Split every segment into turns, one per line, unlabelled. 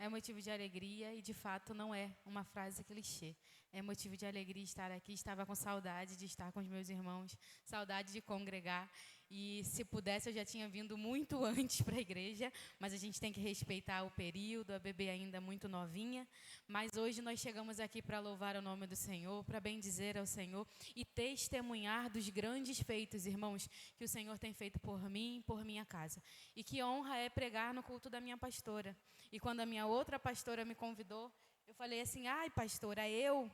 é motivo de alegria e, de fato, não é uma frase clichê. É motivo de alegria estar aqui. Estava com saudade de estar com os meus irmãos, saudade de congregar. E, se pudesse, eu já tinha vindo muito antes para a igreja, mas a gente tem que respeitar o período, a bebê ainda é muito novinha. Mas hoje nós chegamos aqui para louvar o nome do Senhor, para bendizer ao Senhor e testemunhar dos grandes feitos, irmãos, que o Senhor tem feito por mim e por minha casa. E que honra é pregar no culto da minha pastora. E quando a minha outra pastora me convidou, eu falei assim, ai, pastora, eu...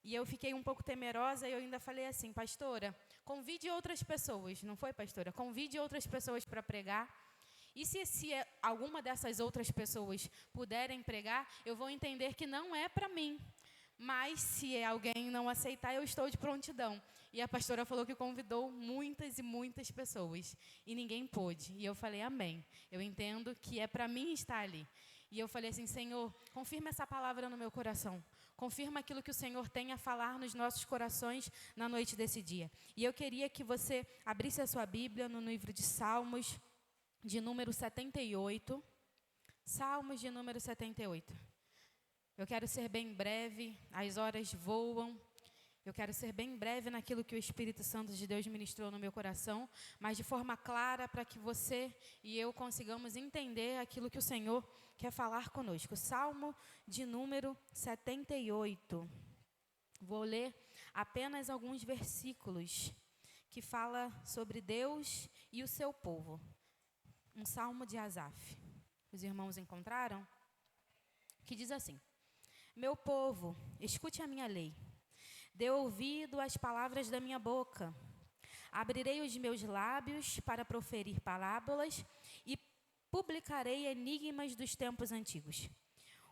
E eu fiquei um pouco temerosa e eu ainda falei assim, pastora, convide outras pessoas, não foi, pastora? Convide outras pessoas para pregar. E se alguma dessas outras pessoas puderem pregar, eu vou entender que não é para mim. Mas se alguém não aceitar, eu estou de prontidão. E a pastora falou que convidou muitas e muitas pessoas. E ninguém pôde. E eu falei, amém. Eu entendo que é para mim estar ali. E eu falei assim, Senhor, confirma essa palavra no meu coração. Confirma aquilo que o Senhor tem a falar nos nossos corações na noite desse dia. E eu queria que você abrisse a sua Bíblia no livro de Salmos, de número 78. Salmos de número 78. Eu quero ser bem breve, as horas voam. Eu quero ser bem breve naquilo que o Espírito Santo de Deus ministrou no meu coração, mas de forma clara para que você e eu consigamos entender aquilo que o Senhor quer falar conosco. Salmo de número 78. Vou ler apenas alguns versículos que fala sobre Deus e o seu povo. Um salmo de Asaf. Os irmãos encontraram? Que diz assim: Meu povo, escute a minha lei. Dê ouvido às palavras da minha boca. Abrirei os meus lábios para proferir parábolas e publicarei enigmas dos tempos antigos.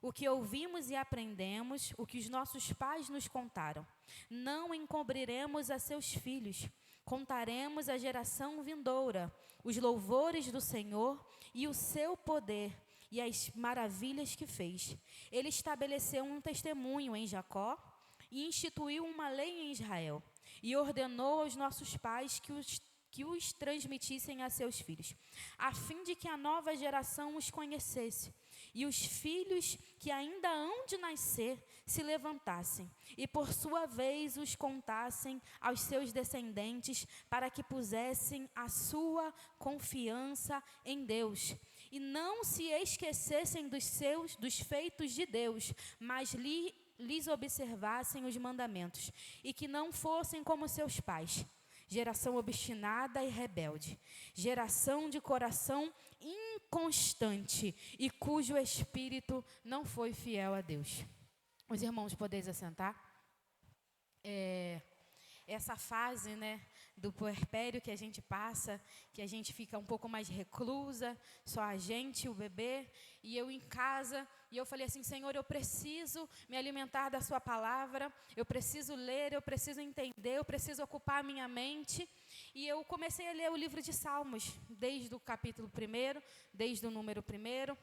O que ouvimos e aprendemos, o que os nossos pais nos contaram. Não encobriremos a seus filhos. Contaremos à geração vindoura os louvores do Senhor e o seu poder e as maravilhas que fez. Ele estabeleceu um testemunho em Jacó e instituiu uma lei em Israel, e ordenou aos nossos pais que os transmitissem a seus filhos, a fim de que a nova geração os conhecesse, e os filhos que ainda hão de nascer se levantassem, e por sua vez os contassem aos seus descendentes, para que pusessem a sua confiança em Deus, e não se esquecessem dos feitos de Deus, mas lhes observassem os mandamentos, e que não fossem como seus pais, geração obstinada e rebelde, geração de coração inconstante, e cujo espírito não foi fiel a Deus. Os irmãos, podeis assentar? Essa fase, né, do puerpério que a gente passa, que a gente fica um pouco mais reclusa, só a gente, o bebê, e eu em casa, e eu falei assim, Senhor, eu preciso me alimentar da sua palavra, eu preciso ler, eu preciso entender, eu preciso ocupar a minha mente, e eu comecei a ler o livro de Salmos, desde o capítulo 1, desde o número 1,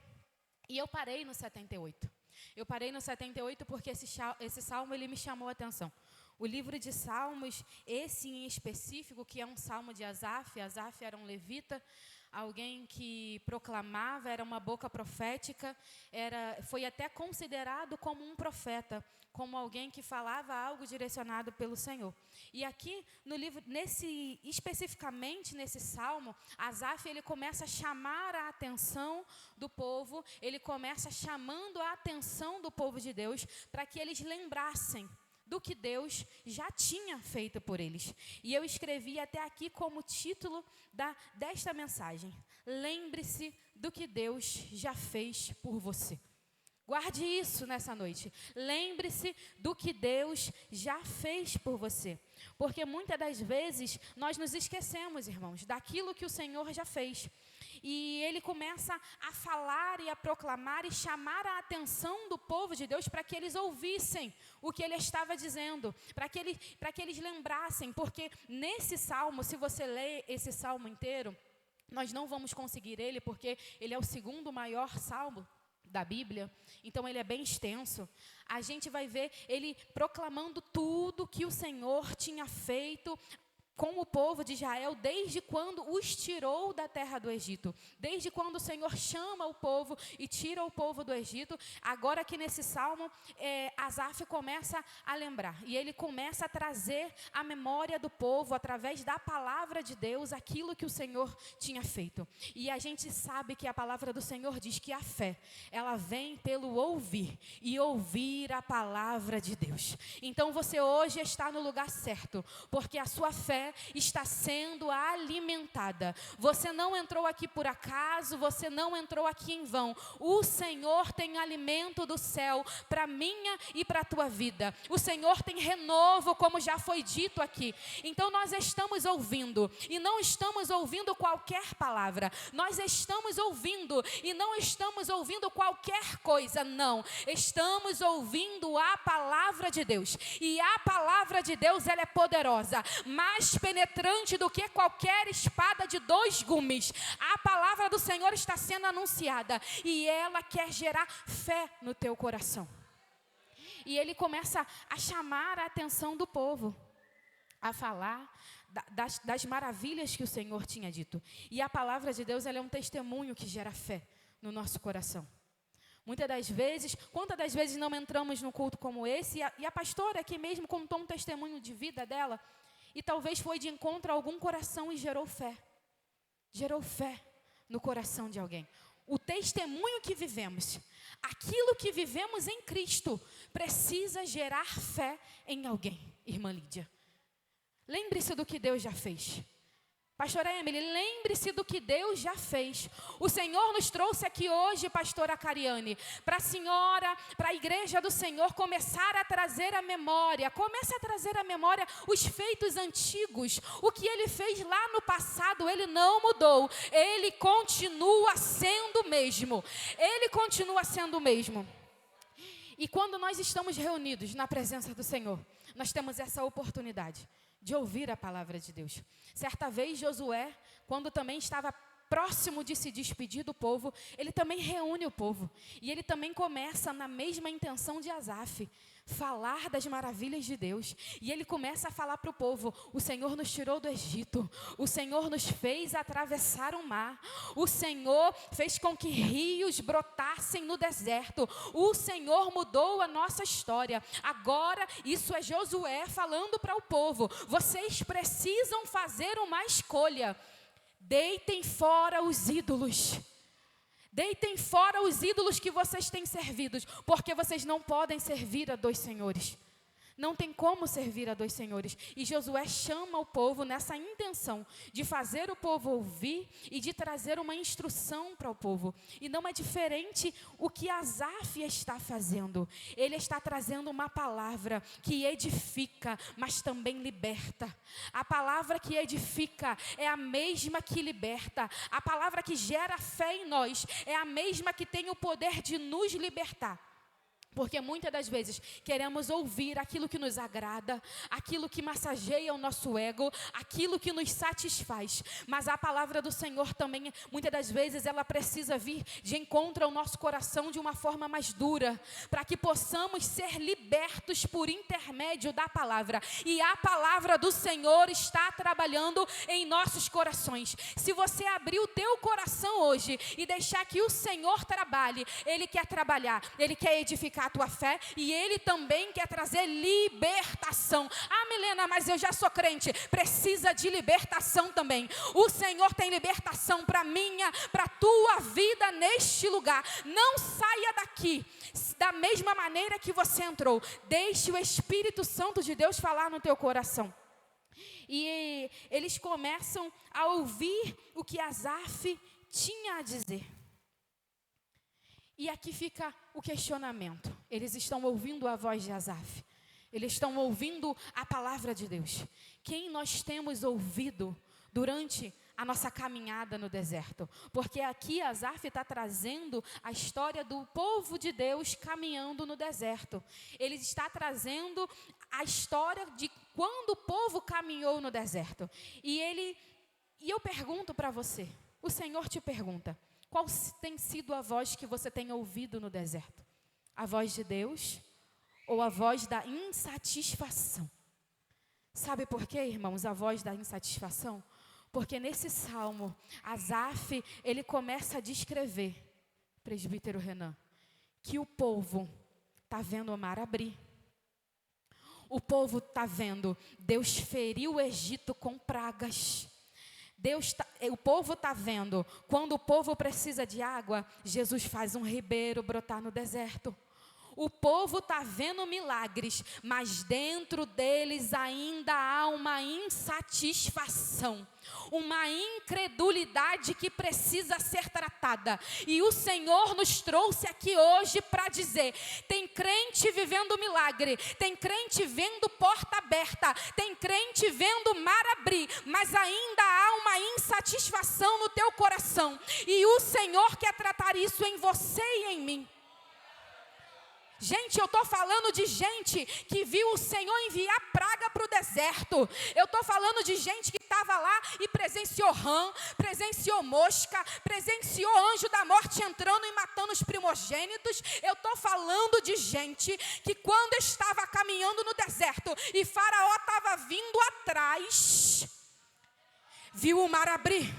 e eu parei no 78. Eu parei no 78 porque esse salmo ele me chamou a atenção. O livro de Salmos, esse em específico, que é um salmo de Asaf. Asaf era um levita, alguém que proclamava, era uma boca profética, foi até considerado como um profeta, como alguém que falava algo direcionado pelo Senhor. E aqui no livro, especificamente nesse salmo, Asaf ele começa a chamar a atenção do povo, ele começa chamando a atenção do povo de Deus para que eles lembrassem do que Deus já tinha feito por eles. E eu escrevi até aqui como título desta mensagem: lembre-se do que Deus já fez por você. Guarde isso nessa noite. Lembre-se do que Deus já fez por você. Porque muitas das vezes nós nos esquecemos, irmãos, daquilo que o Senhor já fez. E ele começa a falar e a proclamar e chamar a atenção do povo de Deus para que eles ouvissem o que ele estava dizendo, para que eles lembrassem, porque nesse salmo, se você ler esse salmo inteiro, nós não vamos conseguir ele, porque ele é o segundo maior salmo da Bíblia, então ele é bem extenso. A gente vai ver ele proclamando tudo que o Senhor tinha feito com o povo de Israel desde quando os tirou da terra do Egito. Desde quando o Senhor chama o povo e tira o povo do Egito. Agora aqui nesse salmo, Asaf começa a lembrar. E ele começa a trazer a memória do povo, através da palavra de Deus, aquilo que o Senhor tinha feito. E a gente sabe que a palavra do Senhor diz que a fé, ela vem pelo ouvir. E ouvir a palavra de Deus. Então você hoje está no lugar certo. Porque a sua fé está sendo alimentada. Você não entrou aqui por acaso, você não entrou aqui em vão. O Senhor tem alimento do céu para minha e para a tua vida. O Senhor tem renovo, como já foi dito aqui. Então nós estamos ouvindo, e não estamos ouvindo qualquer palavra. Nós estamos ouvindo, e não estamos ouvindo qualquer coisa, não. Estamos ouvindo a palavra de Deus. E a palavra de Deus, ela é poderosa, mais penetrante do que qualquer espada de 2 gumes. A palavra do Senhor está sendo anunciada e ela quer gerar fé no teu coração. E ele começa a chamar a atenção do povo, a falar das maravilhas que o Senhor tinha dito. E a palavra de Deus, ela é um testemunho que gera fé no nosso coração. Muitas das vezes, quantas das vezes não entramos num culto como esse, e a pastora aqui mesmo contou um testemunho de vida dela, e talvez foi de encontro a algum coração e gerou fé no coração de alguém. O testemunho que vivemos, aquilo que vivemos em Cristo, precisa gerar fé em alguém, irmã Lídia. Lembre-se do que Deus já fez. Pastora Emily, lembre-se do que Deus já fez. O Senhor nos trouxe aqui hoje, pastora Cariane, para a senhora, para a igreja do Senhor começar a trazer a memória. Comece a trazer à memória os feitos antigos. O que Ele fez lá no passado, Ele não mudou. Ele continua sendo o mesmo. Ele continua sendo o mesmo. E quando nós estamos reunidos na presença do Senhor, nós temos essa oportunidade de ouvir a palavra de Deus. Certa vez Josué, quando também estava próximo de se despedir do povo, ele também reúne o povo. E ele também começa na mesma intenção de Asaf, falar das maravilhas de Deus. E ele começa a falar para o povo: o Senhor nos tirou do Egito, o Senhor nos fez atravessar o mar, o Senhor fez com que rios brotassem no deserto, o Senhor mudou a nossa história. Agora, isso é Josué falando para o povo: vocês precisam fazer uma escolha. Deitem fora os ídolos. Deitem fora os ídolos que vocês têm servido, porque vocês não podem servir a 2 senhores. Não tem como servir a 2 senhores. E Josué chama o povo nessa intenção de fazer o povo ouvir e de trazer uma instrução para o povo. E não é diferente o que Asaf está fazendo. Ele está trazendo uma palavra que edifica, mas também liberta. A palavra que edifica é a mesma que liberta. A palavra que gera fé em nós é a mesma que tem o poder de nos libertar. Porque muitas das vezes queremos ouvir aquilo que nos agrada, aquilo que massageia o nosso ego, aquilo que nos satisfaz. Mas a palavra do Senhor também, muitas das vezes, ela precisa vir de encontro ao nosso coração de uma forma mais dura, para que possamos ser libertos por intermédio da palavra. E a palavra do Senhor está trabalhando em nossos corações. Se você abrir o teu coração hoje e deixar que o Senhor trabalhe, Ele quer trabalhar, Ele quer edificar a tua fé, e Ele também quer trazer libertação. Ah, Milena, mas eu já sou crente. Precisa de libertação também. O Senhor tem libertação para minha, para tua vida neste lugar. Não saia daqui da mesma maneira que você entrou. Deixe o Espírito Santo de Deus falar no teu coração. E eles começam a ouvir o que Asaf tinha a dizer. E aqui fica o questionamento. Eles estão ouvindo a voz de Asaf. Eles estão ouvindo a palavra de Deus. Quem nós temos ouvido durante a nossa caminhada no deserto? Porque aqui Asaf está trazendo a história do povo de Deus caminhando no deserto. Ele está trazendo a história de quando o povo caminhou no deserto. E eu pergunto para você, o Senhor te pergunta: qual tem sido a voz que você tem ouvido no deserto? A voz de Deus ou a voz da insatisfação? Sabe por quê, irmãos, a voz da insatisfação? Porque nesse salmo, Asaf, ele começa a descrever, presbítero Renan, que o povo está vendo o mar abrir. O povo está vendo Deus ferir o Egito com pragas. O povo está vendo, quando o povo precisa de água, Jesus faz um ribeiro brotar no deserto. O povo está vendo milagres, mas dentro deles ainda há uma insatisfação, uma incredulidade que precisa ser tratada. E o Senhor nos trouxe aqui hoje para dizer: tem crente vivendo milagre, tem crente vendo porta aberta, tem crente vendo mar abrir, mas ainda há uma insatisfação no teu coração. E o Senhor quer tratar isso em você e em mim. Gente, eu estou falando de gente que viu o Senhor enviar praga para o deserto. Eu estou falando de gente que estava lá e presenciou rã, presenciou mosca, presenciou anjo da morte entrando e matando os primogênitos. Eu estou falando de gente que quando estava caminhando no deserto e Faraó estava vindo atrás, viu o mar abrir.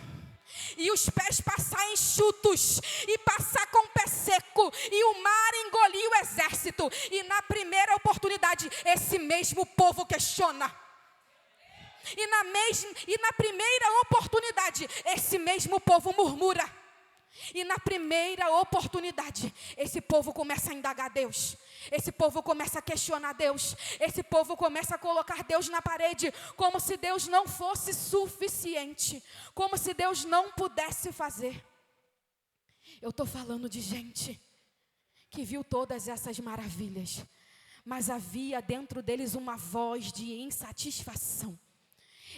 E os pés passar enxutos, e passar com o pé seco, e o mar engolir o exército. E na primeira oportunidade, esse mesmo povo questiona. E na primeira oportunidade, esse mesmo povo murmura. E na primeira oportunidade, esse povo começa a indagar Deus. Esse povo começa a questionar Deus. Esse povo começa a colocar Deus na parede, como se Deus não fosse suficiente, como se Deus não pudesse fazer. Eu estou falando de gente que viu todas essas maravilhas, mas havia dentro deles uma voz de insatisfação.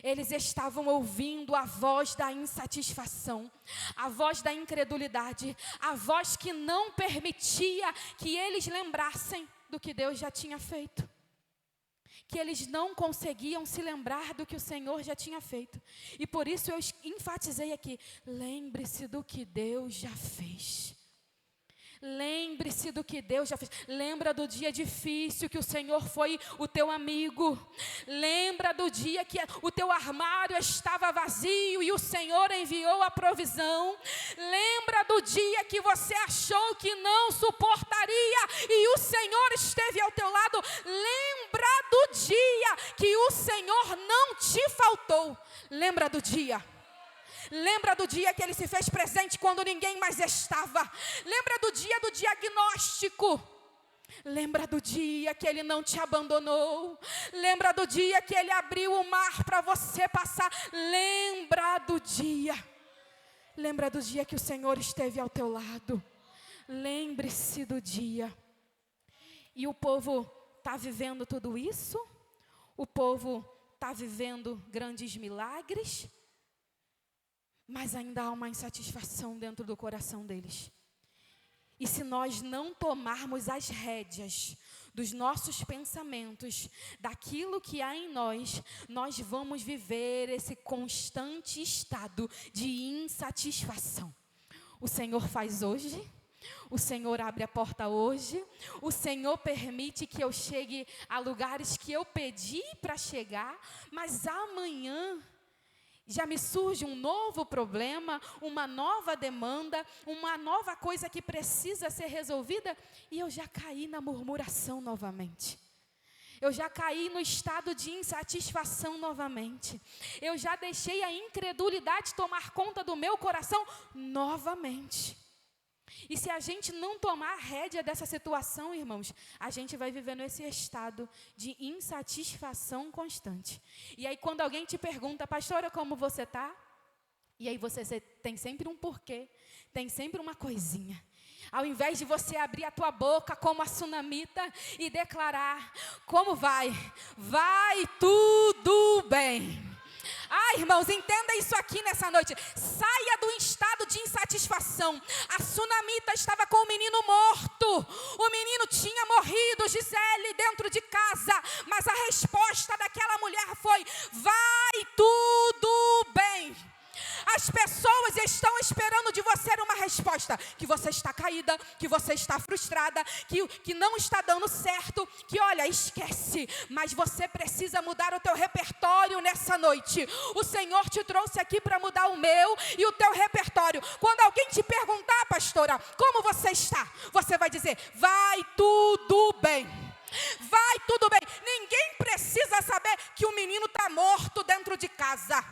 Eles estavam ouvindo a voz da insatisfação, a voz da incredulidade, a voz que não permitia que eles lembrassem do que Deus já tinha feito. Que eles não conseguiam se lembrar do que o Senhor já tinha feito. E por isso eu enfatizei aqui: lembre-se do que Deus já fez. Lembre-se do que Deus já fez. Lembra do dia difícil que o Senhor foi o teu amigo. Lembra do dia que o teu armário estava vazio e o Senhor enviou a provisão. Lembra do dia que você achou que não suportaria e o Senhor esteve ao teu lado. Lembra do dia que o Senhor não te faltou. Lembra do dia. Lembra do dia que Ele se fez presente quando ninguém mais estava. Lembra do dia do diagnóstico. Lembra do dia que Ele não te abandonou. Lembra do dia que Ele abriu o mar para você passar. Lembra do dia. Lembra do dia que o Senhor esteve ao teu lado. Lembre-se do dia. E o povo está vivendo tudo isso? O povo está vivendo grandes milagres? Mas ainda há uma insatisfação dentro do coração deles. E se nós não tomarmos as rédeas dos nossos pensamentos, daquilo que há em nós, nós vamos viver esse constante estado de insatisfação. O Senhor faz hoje, o Senhor abre a porta hoje, o Senhor permite que eu chegue a lugares que eu pedi para chegar, mas amanhã já me surge um novo problema, uma nova demanda, uma nova coisa que precisa ser resolvida, e eu já caí na murmuração novamente. Eu já caí no estado de insatisfação novamente. Eu já deixei a incredulidade tomar conta do meu coração novamente. E se a gente não tomar a rédea dessa situação, irmãos, a gente vai vivendo esse estado de insatisfação constante. E aí quando alguém te pergunta: pastora, como você está? E aí você tem sempre um porquê, tem sempre uma coisinha. Ao invés de você abrir a tua boca como a sunamita e declarar: como vai? Vai tudo bem. Irmãos, entenda isso aqui nessa noite. Saia do estado de insatisfação. A sunamita estava com o menino morto. O menino tinha morrido, Gisele, dentro de casa. Mas a resposta daquela mulher foi: vai tudo bem.
As pessoas estão esperando de você uma resposta, que você está caída, que você está frustrada, que não está dando certo, que olha, esquece, mas você precisa mudar o teu repertório nessa noite. O Senhor te trouxe aqui para mudar o meu e o teu repertório. Quando alguém te perguntar, pastora, como você está? Você vai dizer, vai tudo bem. Vai tudo bem. Ninguém precisa saber que o menino está morto dentro de casa.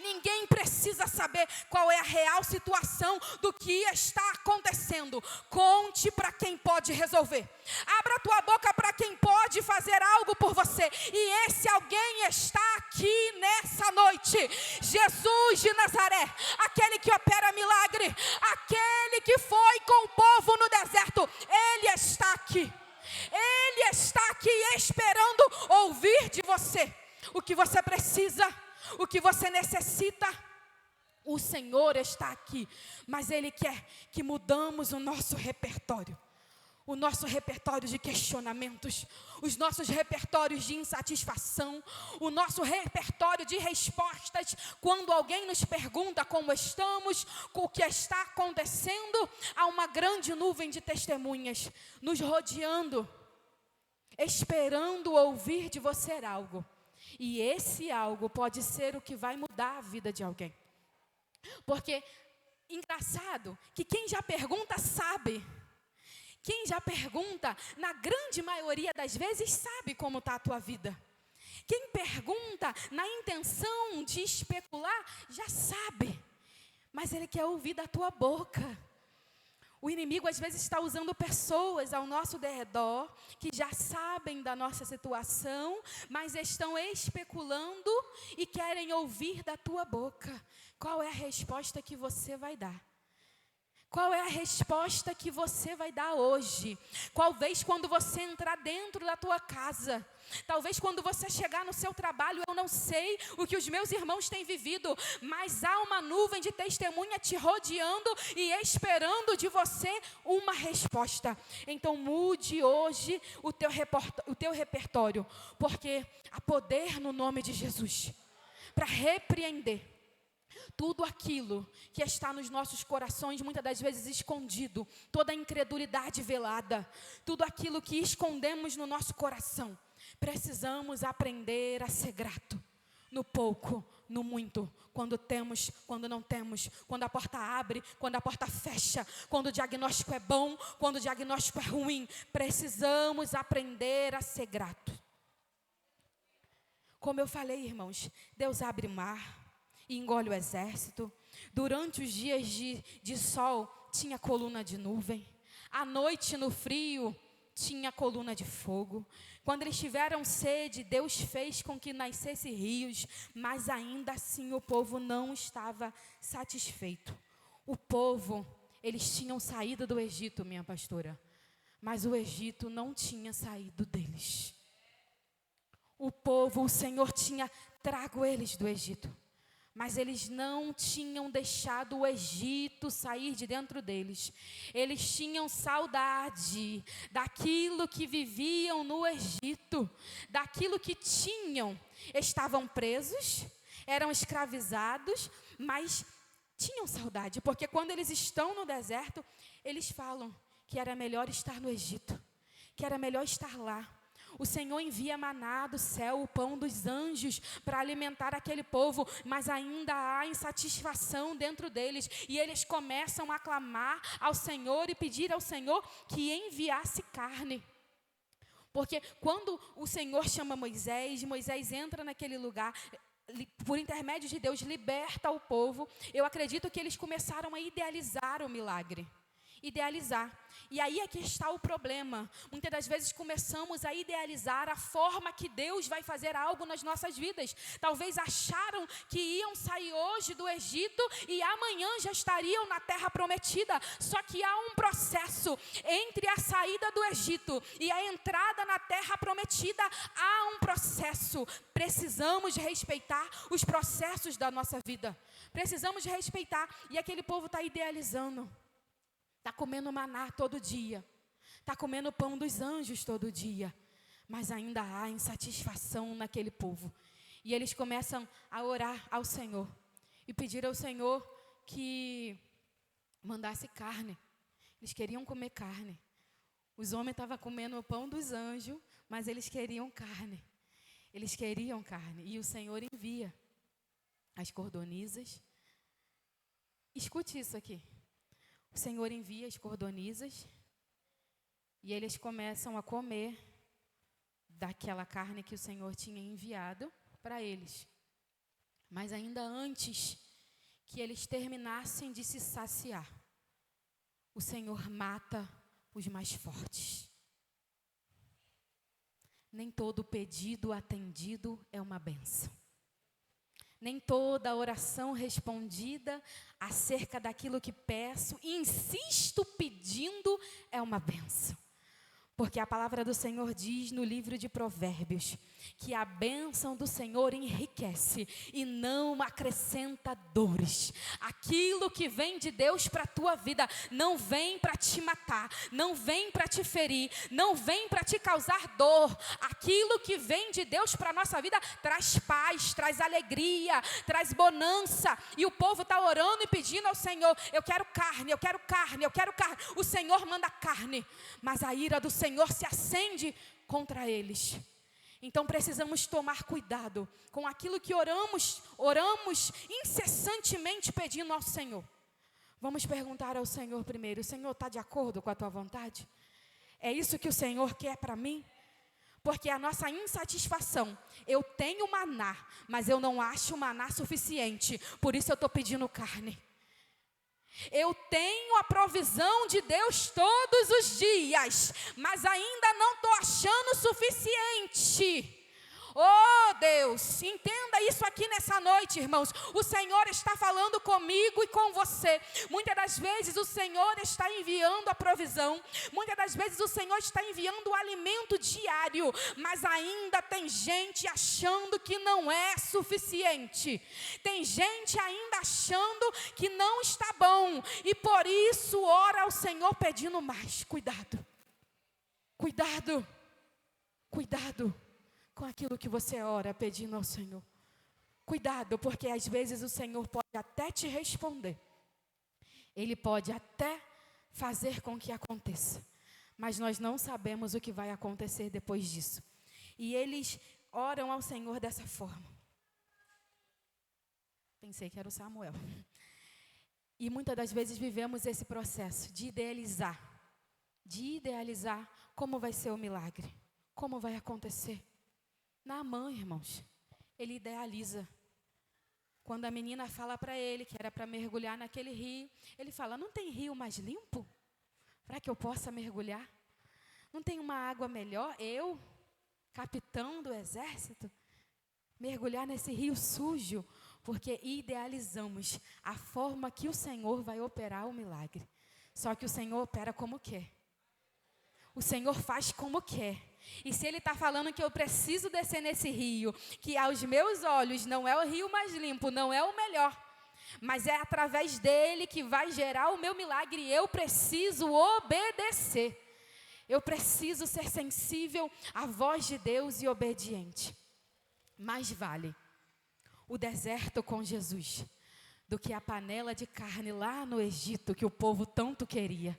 Ninguém precisa saber qual é a real situação do que está acontecendo. Conte para quem pode resolver. Abra a tua boca para quem pode fazer algo por você. E esse alguém está aqui nessa noite. Jesus de Nazaré, aquele que opera milagre, aquele que foi com o povo no deserto, ele está aqui. Ele está aqui esperando ouvir de você o que você precisa, o que você necessita. O Senhor está aqui, mas Ele quer que mudamos o nosso repertório. O nosso repertório de questionamentos, os nossos repertórios de insatisfação, o nosso repertório de respostas. Quando alguém nos pergunta como estamos, o que está acontecendo, há uma grande nuvem de testemunhas nos rodeando, esperando ouvir de você algo. E esse algo pode ser o que vai mudar a vida de alguém. Porque, engraçado, que quem já pergunta sabe. Quem já pergunta, na grande maioria das vezes, sabe como está a tua vida. Quem pergunta na intenção de especular, já sabe. Mas ele quer ouvir da tua boca. O inimigo às vezes está usando pessoas ao nosso redor, que já sabem da nossa situação, mas estão especulando e querem ouvir da tua boca. Qual é a resposta que você vai dar? Qual é a resposta que você vai dar hoje? Talvez quando você entrar dentro da tua casa, talvez quando você chegar no seu trabalho, eu não sei o que os meus irmãos têm vivido, mas há uma nuvem de testemunha te rodeando e esperando de você uma resposta. Então mude hoje o teu repertório, porque há poder no nome de Jesus para repreender tudo aquilo que está nos nossos corações, muitas das vezes escondido, toda a incredulidade velada, tudo aquilo que escondemos no nosso coração. Precisamos aprender a ser grato, no pouco, no muito, quando temos, quando não temos, quando a porta abre, quando a porta fecha, quando o diagnóstico é bom, quando o diagnóstico é ruim. Precisamos aprender a ser grato. Como eu falei, irmãos, Deus abre mar e engole o exército. Durante os dias de sol, tinha coluna de nuvem. À noite, no frio, tinha coluna de fogo. Quando eles tiveram sede, Deus fez com que nascesse rios, mas ainda assim o povo não estava satisfeito. O povo, eles tinham saído do Egito, minha pastora, mas o Egito não tinha saído deles. O povo, o Senhor tinha trago eles do Egito, mas eles não tinham deixado o Egito sair de dentro deles. Eles tinham saudade daquilo que viviam no Egito, daquilo que tinham. Estavam presos, eram escravizados, mas tinham saudade, porque quando eles estão no deserto, eles falam que era melhor estar no Egito, que era melhor estar lá. O Senhor envia maná do céu, o pão dos anjos, para alimentar aquele povo, mas ainda há insatisfação dentro deles. E eles começam a clamar ao Senhor e pedir ao Senhor que enviasse carne. Porque quando o Senhor chama Moisés, Moisés entra naquele lugar, por intermédio de Deus, liberta o povo. Eu acredito que eles começaram a idealizar o milagre. Idealizar. E aí é que está o problema. Muitas das vezes começamos a idealizar a forma que Deus vai fazer algo nas nossas vidas. Talvez acharam que iam sair hoje do Egito e amanhã já estariam na terra prometida. Só que há um processo entre a saída do Egito e a entrada na terra prometida. Há um processo. Precisamos respeitar os processos da nossa vida. Precisamos respeitar. E aquele povo está idealizando. Está comendo maná todo dia. Está comendo pão dos anjos todo dia. Mas ainda há insatisfação naquele povo. E eles começam a orar ao Senhor.
e pediram ao Senhor que mandasse carne. Eles queriam comer carne. Os homens estavam comendo o pão dos anjos, mas eles queriam carne. Eles queriam carne. E o Senhor envia as cordonizas. Escute isso aqui. O Senhor envia as cordonizas e eles começam a comer daquela carne que o Senhor tinha enviado para eles. Mas ainda antes que eles terminassem de se saciar, o Senhor mata os mais fortes. Nem todo pedido atendido é uma bênção. Nem toda oração respondida acerca daquilo que peço e insisto pedindo é uma bênção. Porque a palavra do Senhor diz no livro de Provérbios que a bênção do Senhor enriquece e não acrescenta dores. Aquilo que vem de Deus para a tua vida não vem para te matar, não vem para te ferir, não vem para te causar dor. Aquilo que vem de Deus para a nossa vida traz paz, traz alegria, traz bonança. E o povo está orando e pedindo ao Senhor: eu quero carne, eu quero carne, eu quero carne. O Senhor manda carne, mas a ira do Senhor se acende contra eles. Então precisamos tomar cuidado com aquilo que oramos incessantemente pedindo ao Senhor. Vamos perguntar ao Senhor primeiro: o Senhor está de acordo com a tua vontade? É isso que o Senhor quer para mim? Porque a nossa insatisfação, eu tenho maná, mas eu não acho maná suficiente, por isso eu estou pedindo carne. Eu tenho a provisão de Deus todos os dias, mas ainda não estou achando suficiente. Oh Deus, entenda isso aqui nessa noite, irmãos. O Senhor está falando comigo e com você. Muitas das vezes o Senhor está enviando a provisão, muitas das vezes o Senhor está enviando o alimento diário, mas ainda tem gente achando que não é suficiente. Tem gente ainda achando que não está bom e por isso ora ao Senhor pedindo mais. Cuidado, cuidado, cuidado com aquilo que você ora pedindo ao Senhor. Cuidado, porque às vezes o Senhor pode até te responder. Ele pode até fazer com que aconteça. Mas nós não sabemos o que vai acontecer depois disso. E eles oram ao Senhor dessa forma. Pensei que era o Samuel. E muitas das vezes vivemos esse processo de idealizar. De idealizar como vai ser o milagre. Como vai acontecer. Naamã, irmãos, ele idealiza. Quando a menina fala para ele que era para mergulhar naquele rio, ele fala: não tem rio mais limpo para que eu possa mergulhar? Não tem uma água melhor, eu, capitão do exército, mergulhar nesse rio sujo? Porque idealizamos a forma que o Senhor vai operar o milagre. Só que o Senhor opera como quer. O Senhor faz como quer. E se Ele está falando que eu preciso descer nesse rio, que aos meus olhos não é o rio mais limpo, não é o melhor, mas é através dele que vai gerar o meu milagre, eu preciso obedecer. Eu preciso ser sensível à voz de Deus e obediente. Mais vale o deserto com Jesus do que a panela de carne lá no Egito que o povo tanto queria.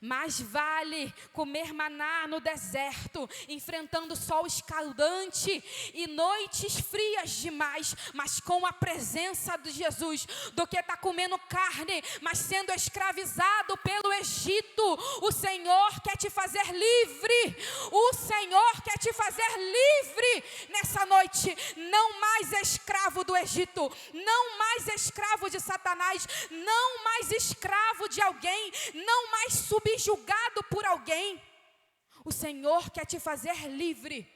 Mais vale comer maná no deserto, enfrentando sol escaldante e noites frias demais, mas com a presença de Jesus, do que estar comendo carne, mas sendo escravizado pelo Egito. O Senhor quer te fazer livre. O Senhor quer te fazer livre nessa noite. Não mais escravo do Egito, não mais escravo de Satanás, não mais escravo de alguém, não mais subjugado por alguém. O Senhor quer te fazer livre.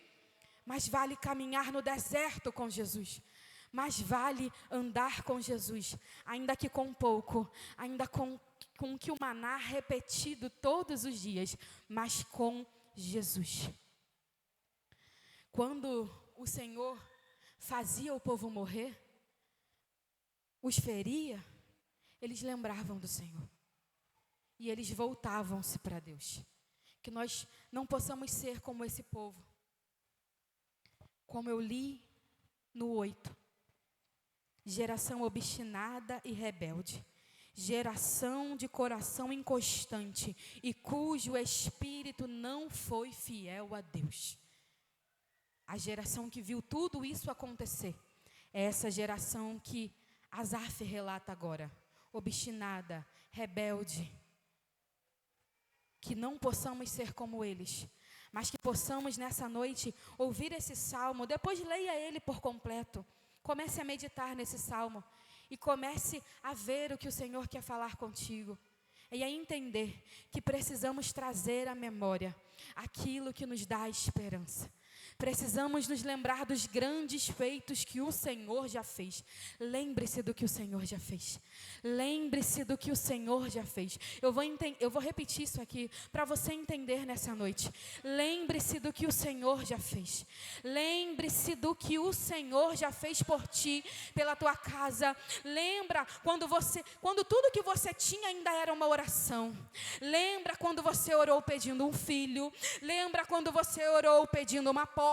Mas vale caminhar no deserto com Jesus. Mas vale andar com Jesus, ainda que com pouco, ainda com que o maná repetido todos os dias, mas com Jesus. Quando o Senhor fazia o povo morrer, os feria, eles lembravam do Senhor. E eles voltavam-se para Deus. Que nós não possamos ser como esse povo. Como eu li no 8.
Geração obstinada e rebelde. Geração de coração inconstante e cujo espírito não foi fiel a Deus. A geração que viu tudo isso acontecer é essa geração que Asaf relata agora. Obstinada, rebelde. Que não possamos ser como eles, mas que possamos nessa noite ouvir esse salmo. Depois leia ele por completo. Comece a meditar nesse salmo e comece a ver o que o Senhor quer falar contigo. E a entender que precisamos trazer à memória aquilo que nos dá esperança. Precisamos nos lembrar dos grandes feitos que o Senhor já fez. Lembre-se do que o Senhor já fez. Lembre-se do que o Senhor já fez. Eu vou repetir isso aqui para você entender nessa noite. Lembre-se do que o Senhor já fez. Lembre-se do que o Senhor já fez por ti, pela tua casa. Lembra quando tudo que você tinha ainda era uma oração. Lembra quando você orou pedindo um filho. Lembra quando você orou pedindo uma porta.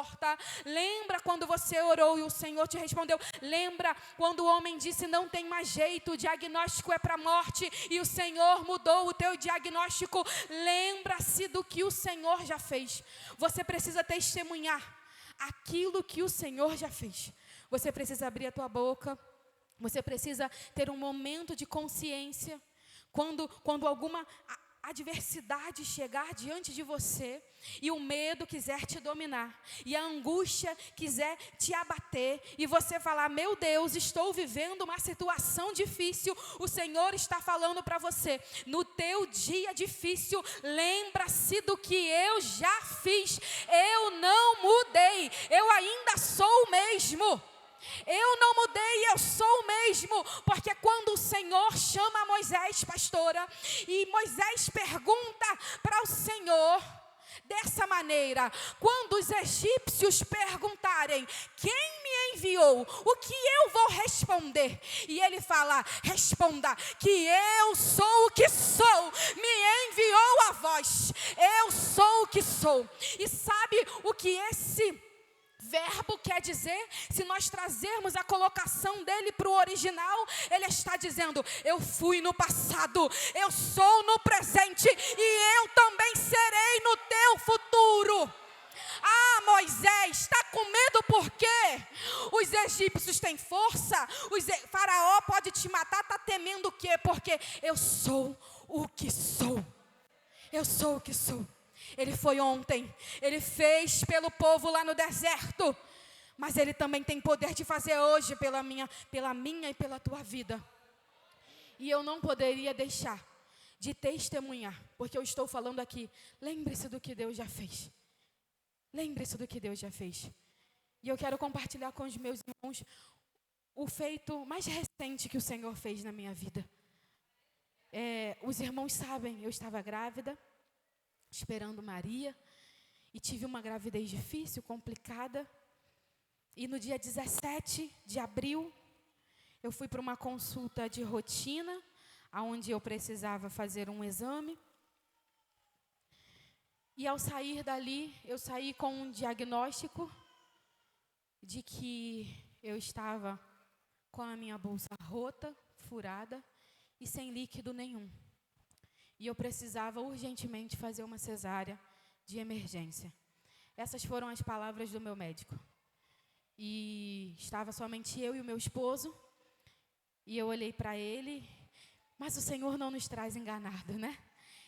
Lembra quando você orou e o Senhor te respondeu. Lembra quando o homem disse não tem mais jeito, o diagnóstico é para a morte e o Senhor mudou o teu diagnóstico. Lembra-se do que o Senhor já fez. Você precisa testemunhar aquilo que o Senhor já fez. Você precisa abrir a tua boca. Você precisa ter um momento de consciência. Quando alguma adversidade chegar diante de você e o medo quiser te dominar e a angústia quiser te abater e você falar, meu Deus, estou vivendo uma situação difícil, o Senhor está falando para você, no teu dia difícil, lembra-se do que eu já fiz, eu não mudei, eu ainda sou o mesmo. Eu não mudei, eu sou o mesmo, porque quando o Senhor chama Moisés, pastora, e Moisés pergunta para o Senhor, dessa maneira, quando os egípcios perguntarem, quem me enviou, o que eu vou responder? E ele fala, responda, que eu sou o que sou, me enviou a vós, eu sou o que sou. E sabe o que esse verbo quer dizer? Se nós trazermos a colocação dele para o original, ele está dizendo, eu fui no passado, eu sou no presente e eu também serei no teu futuro. Ah, Moisés, está com medo por quê? Os egípcios têm força, Faraó pode te matar, está temendo o quê? Porque eu sou o que sou. Eu sou o que sou. Ele foi ontem, ele fez pelo povo lá no deserto, mas ele também tem poder de fazer hoje pela minha e pela tua vida. E eu não poderia deixar de testemunhar, porque eu estou falando aqui, lembre-se do que Deus já fez. Lembre-se do que Deus já fez. E eu quero compartilhar com os meus irmãos o feito mais recente que o Senhor fez na minha vida. Os irmãos sabem, eu estava grávida, esperando Maria, e tive uma gravidez difícil, complicada, e no dia 17 de abril, eu fui para uma consulta de rotina, onde eu precisava fazer um exame, e ao sair dali, eu saí com um diagnóstico de que eu estava com a minha bolsa rota, furada, e sem líquido nenhum. E eu precisava urgentemente fazer uma cesárea de emergência. Essas foram as palavras do meu médico. E estava somente eu e o meu esposo. E eu olhei para ele. Mas o Senhor não nos traz enganado, né?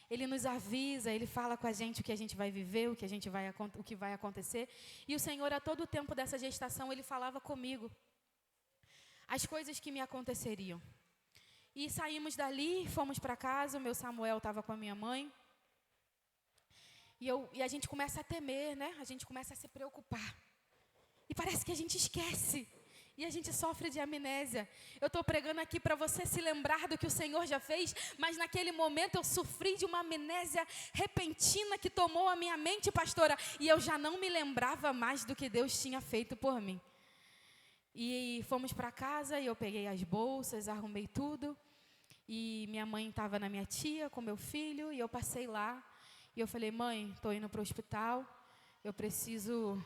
Ele nos avisa, Ele fala com a gente o que a gente vai viver, o que vai acontecer. E o Senhor, a todo o tempo dessa gestação, Ele falava comigo as coisas que me aconteceriam. E saímos dali, fomos para casa, o meu Samuel estava com a minha mãe. E a gente começa a temer, né? A gente começa a se preocupar. E parece que a gente esquece. E a gente sofre de amnésia. Eu estou pregando aqui para você se lembrar do que o Senhor já fez, mas naquele momento eu sofri de uma amnésia repentina que tomou a minha mente, pastora, e eu já não me lembrava mais do que Deus tinha feito por mim. E fomos para casa e eu peguei as bolsas, arrumei tudo. E minha mãe estava na minha tia com meu filho e eu passei lá. E eu falei, mãe, estou indo para o hospital, eu preciso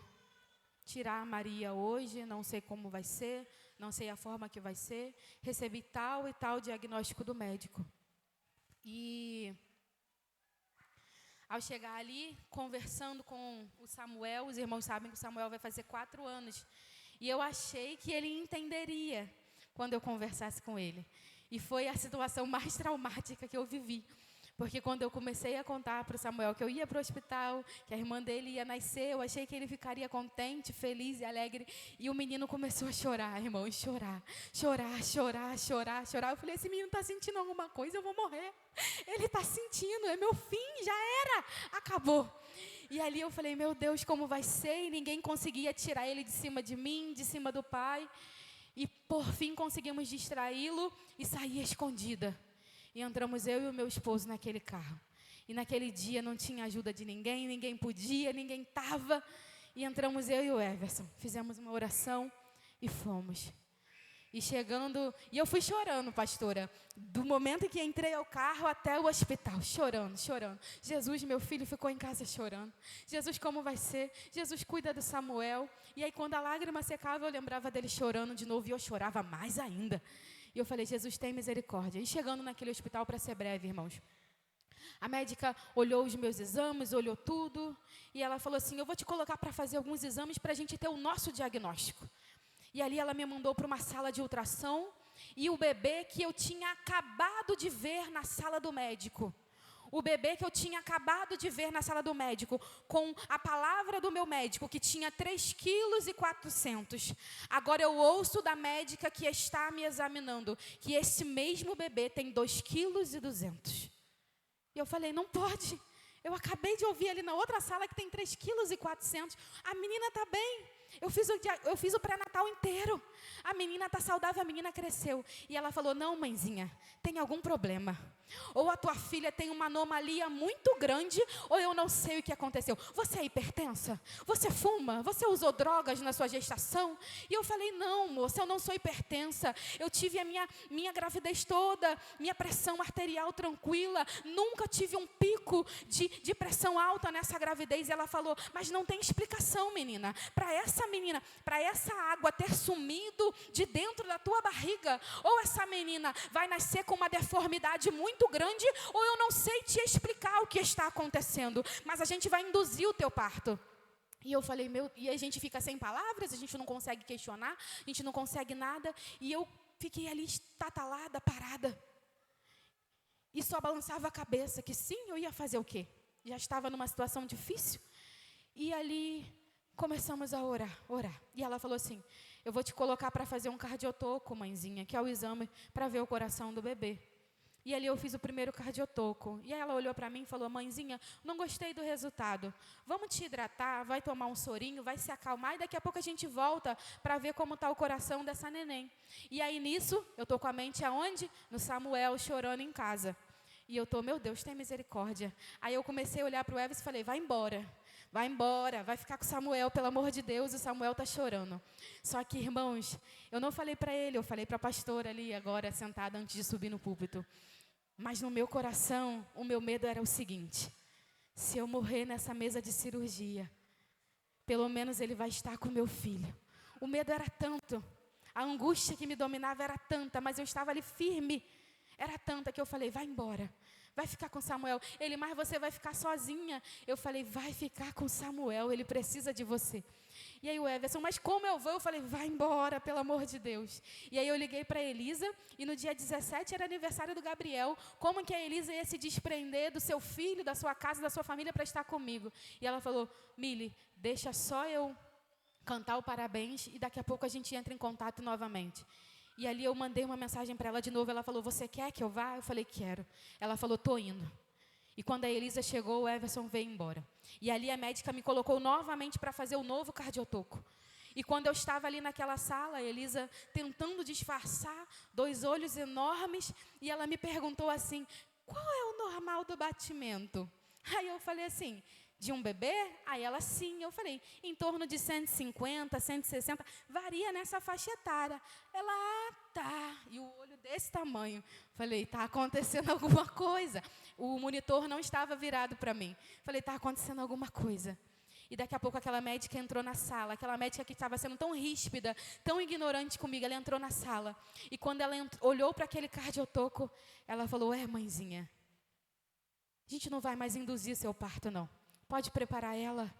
tirar a Maria hoje, não sei como vai ser, não sei a forma que vai ser. Recebi tal e tal diagnóstico do médico. E ao chegar ali, conversando com o Samuel, os irmãos sabem que o Samuel vai fazer 4 anos. E eu achei que ele entenderia quando eu conversasse com ele. E foi a situação mais traumática que eu vivi. Porque quando eu comecei a contar para o Samuel que eu ia para o hospital, que a irmã dele ia nascer, eu achei que ele ficaria contente, feliz e alegre. E o menino começou a chorar, irmãos, chorar. Eu falei, esse menino está sentindo alguma coisa, eu vou morrer. Ele está sentindo, é meu fim, já era, acabou. E ali eu falei, meu Deus, como vai ser? E ninguém conseguia tirar ele de cima de mim, de cima do pai. E por fim conseguimos distraí-lo e sair escondida. E entramos eu e o meu esposo naquele carro. E naquele dia não tinha ajuda de ninguém, ninguém podia, ninguém estava. E entramos eu e o Everson. Fizemos uma oração e fomos. E chegando, e eu fui chorando, pastora. Do momento que entrei ao carro até o hospital, chorando. Jesus, meu filho, ficou em casa chorando. Jesus, como vai ser? Jesus, cuida do Samuel. E aí quando a lágrima secava, eu lembrava dele chorando de novo e eu chorava mais ainda. E eu falei, Jesus, tem misericórdia. E chegando naquele hospital, para ser breve, irmãos, a médica olhou os meus exames, olhou tudo. E ela falou assim, eu vou te colocar para fazer alguns exames para a gente ter o nosso diagnóstico. E ali ela me mandou para uma sala de ultrassom. E o bebê que eu tinha acabado de ver na sala do médico. O bebê que eu tinha acabado de ver na sala do médico, com a palavra do meu médico, que tinha 3,4 kg. Agora eu ouço da médica que está me examinando, que esse mesmo bebê tem 2,2 kg. E eu falei, não pode. Eu acabei de ouvir ali na outra sala que tem 3,4 kg. A menina está bem. Eu fiz o pré-natal inteiro. A menina está saudável, a menina cresceu. E ela falou, não, mãezinha, tem algum problema. Ou a tua filha tem uma anomalia muito grande, ou eu não sei o que aconteceu. Você é hipertensa? Você fuma? Você usou drogas na sua gestação? E eu falei, não, moça, eu não sou hipertensa. Eu tive a minha gravidez toda, minha pressão arterial tranquila. Nunca tive um pico de pressão alta nessa gravidez. E ela falou, mas não tem explicação, menina. Para essa água ter sumido de dentro da tua barriga, ou essa menina vai nascer com uma deformidade muito grande, ou eu não sei te explicar o que está acontecendo, mas a gente vai induzir o teu parto. E eu falei, e a gente fica sem palavras, a gente não consegue questionar, a gente não consegue nada, e eu fiquei ali estatalada, parada, e só balançava a cabeça, que sim, eu ia fazer o quê? Já estava numa situação difícil, e ali começamos a orar. E ela falou assim, eu vou te colocar para fazer um cardiotoco, mãezinha, que é o exame para ver o coração do bebê. E ali eu fiz o primeiro cardiotoco. E aí ela olhou para mim e falou, mãezinha, não gostei do resultado. Vamos te hidratar, vai tomar um sorinho, vai se acalmar e daqui a pouco a gente volta para ver como está o coração dessa neném. E aí nisso, eu estou com a mente aonde? No Samuel, chorando em casa. E eu estou, meu Deus, tem misericórdia. Aí eu comecei a olhar para o Everson e falei, vai embora, vai ficar com o Samuel, pelo amor de Deus, o Samuel está chorando. Só que, irmãos, eu não falei para ele, eu falei para a pastora ali agora, sentada antes de subir no púlpito. Mas no meu coração, o meu medo era o seguinte, se eu morrer nessa mesa de cirurgia, pelo menos ele vai estar com meu filho. O medo era tanto, a angústia que me dominava era tanta, mas eu estava ali firme. Era tanta que eu falei, vai embora, vai ficar com Samuel. Ele, mas você vai ficar sozinha. Eu falei, vai ficar com Samuel, ele precisa de você. E aí o Everson, mas como eu vou? Eu falei, vai embora, pelo amor de Deus. E aí eu liguei para a Elisa, e no dia 17 era aniversário do Gabriel. Como que a Elisa ia se desprender do seu filho, da sua casa, da sua família para estar comigo? E ela falou, Mili, deixa só eu cantar o parabéns e daqui a pouco a gente entra em contato novamente. E ali eu mandei uma mensagem para ela de novo, ela falou, você quer que eu vá? Eu falei, quero. Ela falou, tô indo. E quando a Elisa chegou, o Everson veio embora. E ali a médica me colocou novamente para fazer o novo cardiotoco. E quando eu estava ali naquela sala, a Elisa tentando disfarçar, 2 olhos enormes, e ela me perguntou assim, qual é o normal do batimento? Aí eu falei assim, de um bebê? Aí ela, sim. Eu falei, em torno de 150, 160, varia nessa faixa etária. Ela, tá. E o olho desse tamanho. Falei, está acontecendo alguma coisa. O monitor não estava virado para mim. Falei, está acontecendo alguma coisa. E daqui a pouco aquela médica entrou na sala. Aquela médica que estava sendo tão ríspida, tão ignorante comigo, ela entrou na sala. E quando ela olhou para aquele cardiotoco, ela falou: mãezinha, a gente não vai mais induzir seu parto, não. Pode preparar ela.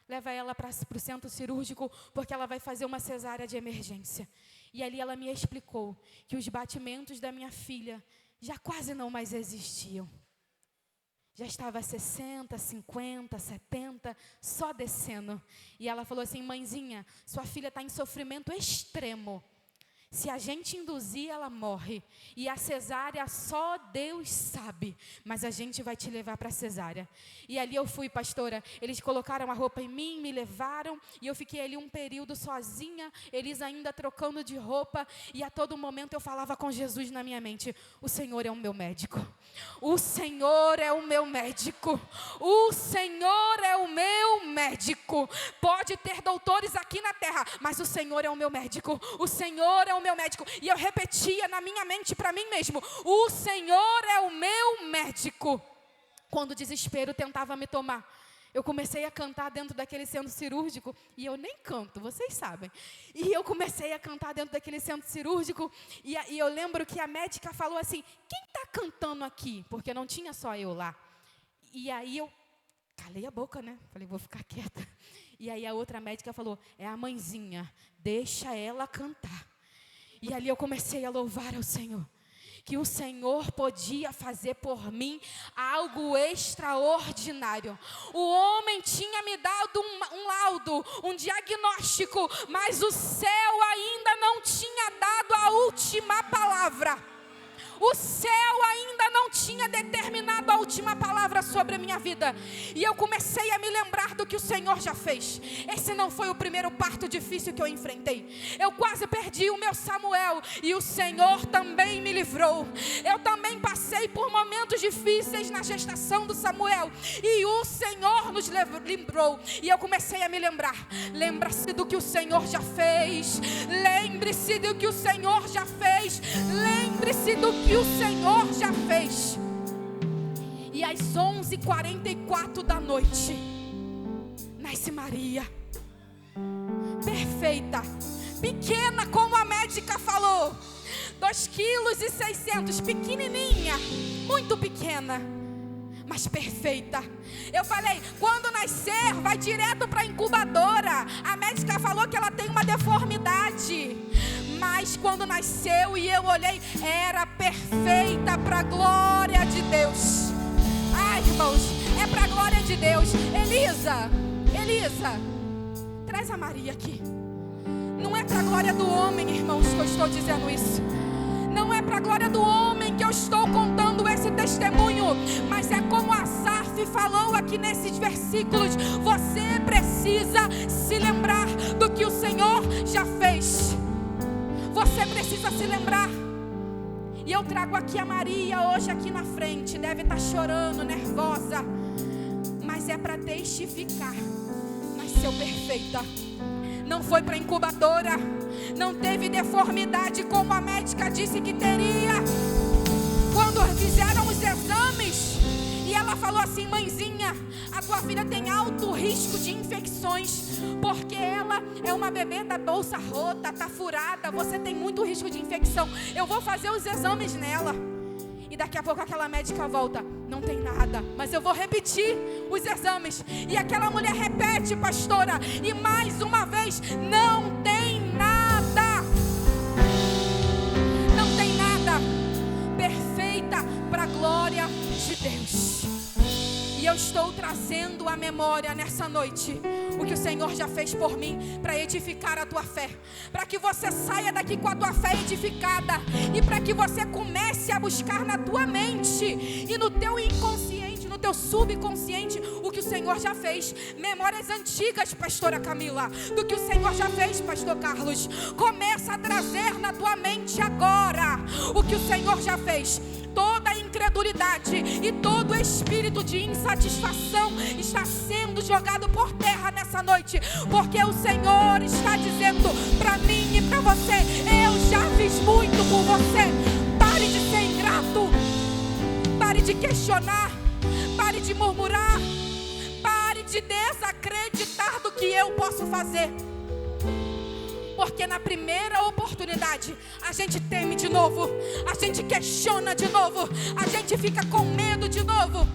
Leva ela para o centro cirúrgico, porque ela vai fazer uma cesárea de emergência. E ali ela me explicou que os batimentos da minha filha já quase não mais existiam. Já estava 60, 50, 70, só descendo. E ela falou assim: mãezinha, sua filha está em sofrimento extremo. Se a gente induzir, ela morre. E a cesárea só Deus sabe. Mas a gente vai te levar para a cesárea. E ali eu fui, pastora. Eles colocaram a roupa em mim, me levaram. E eu fiquei ali um período sozinha. Eles ainda trocando de roupa. E a todo momento eu falava com Jesus na minha mente: o Senhor é o meu médico. O Senhor é o meu médico. O Senhor é o meu médico. Pode ter doutores aqui na terra, mas o Senhor é o meu médico. O Senhor é o meu médico. E eu repetia na minha mente para mim mesmo: o Senhor é o meu médico. Quando o desespero tentava me tomar, eu comecei a cantar dentro daquele centro cirúrgico. E eu nem canto, vocês sabem. E eu comecei a cantar dentro daquele centro cirúrgico. E eu lembro que a médica falou assim: quem está cantando aqui? Porque não tinha só eu lá. E aí eu calei a boca, né? Falei: vou ficar quieta. E aí a outra médica falou: é a mãezinha, deixa ela cantar. E ali eu comecei a louvar ao Senhor, que o Senhor podia fazer por mim algo extraordinário. O homem tinha me dado um laudo, um diagnóstico, mas o céu ainda não tinha dado a última palavra. O céu ainda não tinha determinado a última palavra sobre a minha vida. E eu comecei a me lembrar do que o Senhor já fez. Esse não foi o primeiro parto difícil que eu enfrentei. Eu quase perdi o meu Samuel, e o Senhor também me livrou. Eu também passei por momentos difíceis na gestação do Samuel, e o Senhor nos livrou. E eu comecei a me lembrar: lembra-se do que o Senhor já fez. Lembre-se do que o Senhor já fez. Lembre-se do que o Senhor já fez. E às 11h44 da noite, nasce Maria, perfeita, pequena como a médica falou, 2,6 kg, pequenininha, muito pequena, mas perfeita. Eu falei: quando nascer, vai direto para a incubadora. A médica falou que ela tem uma deformidade, mas quando nasceu e eu olhei, era perfeita para a glória de Deus. Ai, irmãos, é para a glória de Deus. Elisa, traz a Maria aqui. Não é para a glória do homem, irmãos, que eu estou dizendo isso. Não é para a glória do homem que eu estou contando esse testemunho, mas é como Asaf falou aqui nesses versículos. Você precisa se lembrar do que o Senhor já fez. Você precisa se lembrar. E eu trago aqui a Maria hoje aqui na frente. Deve estar chorando, nervosa, mas é para testificar. Nasceu perfeita. Não foi para incubadora. Não teve deformidade como a médica disse que teria. Quando fizeram os exames, e ela falou assim: mãezinha, a tua filha tem alto risco de infecções, porque ela é uma bebê da bolsa rota, tá furada, você tem muito risco de infecção. Eu vou fazer os exames nela. E daqui a pouco aquela médica volta: não tem nada, mas eu vou repetir os exames. E aquela mulher repete, pastora, e mais uma vez: não tem nada. Não tem nada. Perfeita para a glória de Deus. E eu estou trazendo à memória nessa noite o que o Senhor já fez por mim, para edificar a tua fé, para que você saia daqui com a tua fé edificada, e para que você comece a buscar na tua mente e no teu inconsciente, no teu subconsciente, o que o Senhor já fez. Memórias antigas, pastora Camila, do que o Senhor já fez, pastor Carlos. Começa a trazer na tua mente agora o que o Senhor já fez. Toda a incredulidade e todo espírito de insatisfação está sendo jogado por terra nessa noite, porque o Senhor está dizendo para mim e para você: eu já fiz muito por você. Pare de ser ingrato, pare de questionar, pare de murmurar, pare de desacreditar. eu posso fazer? Porque na primeira oportunidade, a gente teme de novo, a gente questiona de novo, a gente fica com medo de novo.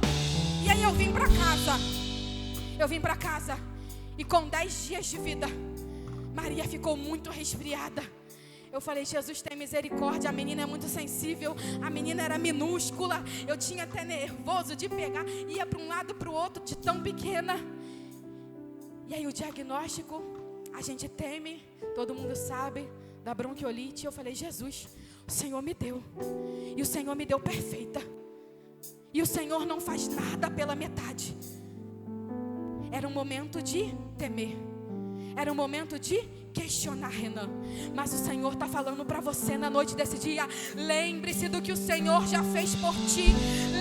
E aí eu vim para casa, e com 10 dias de vida, Maria ficou muito resfriada. Eu falei, Jesus, tem misericórdia, a menina é muito sensível, a menina era minúscula, eu tinha até nervoso de pegar, ia para um lado para o outro, de tão pequena. E aí o diagnóstico, a gente teme, todo mundo sabe, da bronquiolite. Eu falei, Jesus, o Senhor me deu, e o Senhor me deu perfeita, e o Senhor não faz nada pela metade. Era um momento de temer, era um momento de questionar, Renan. Mas o Senhor está falando para você na noite desse dia: lembre-se do que o Senhor já fez por ti,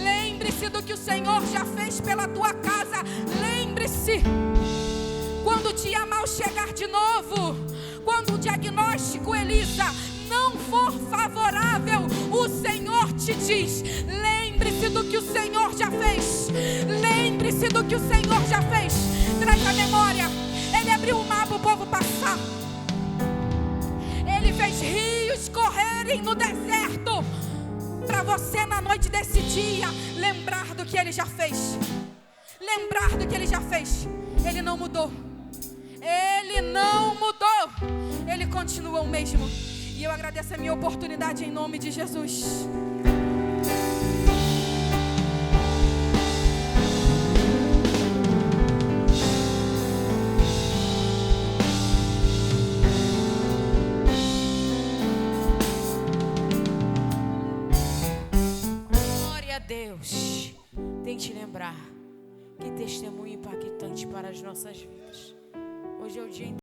lembre-se do que o Senhor já fez pela tua casa, lembre-se. Quando o dia mal chegar de novo, quando o diagnóstico, Elisa, não for favorável, o Senhor te diz: lembre-se do que o Senhor já fez, lembre-se do que o Senhor já fez. Traz a memória, Ele abriu o mar para o povo passar, Ele fez rios correrem no deserto, para você na noite desse dia lembrar do que Ele já fez, lembrar do que Ele já fez. Ele não mudou, Ele não mudou, Ele continua o mesmo. E eu agradeço a minha oportunidade em nome de Jesus.
Glória a Deus. Tem que te lembrar, que testemunho impactante para as nossas vidas. Hoje é o dia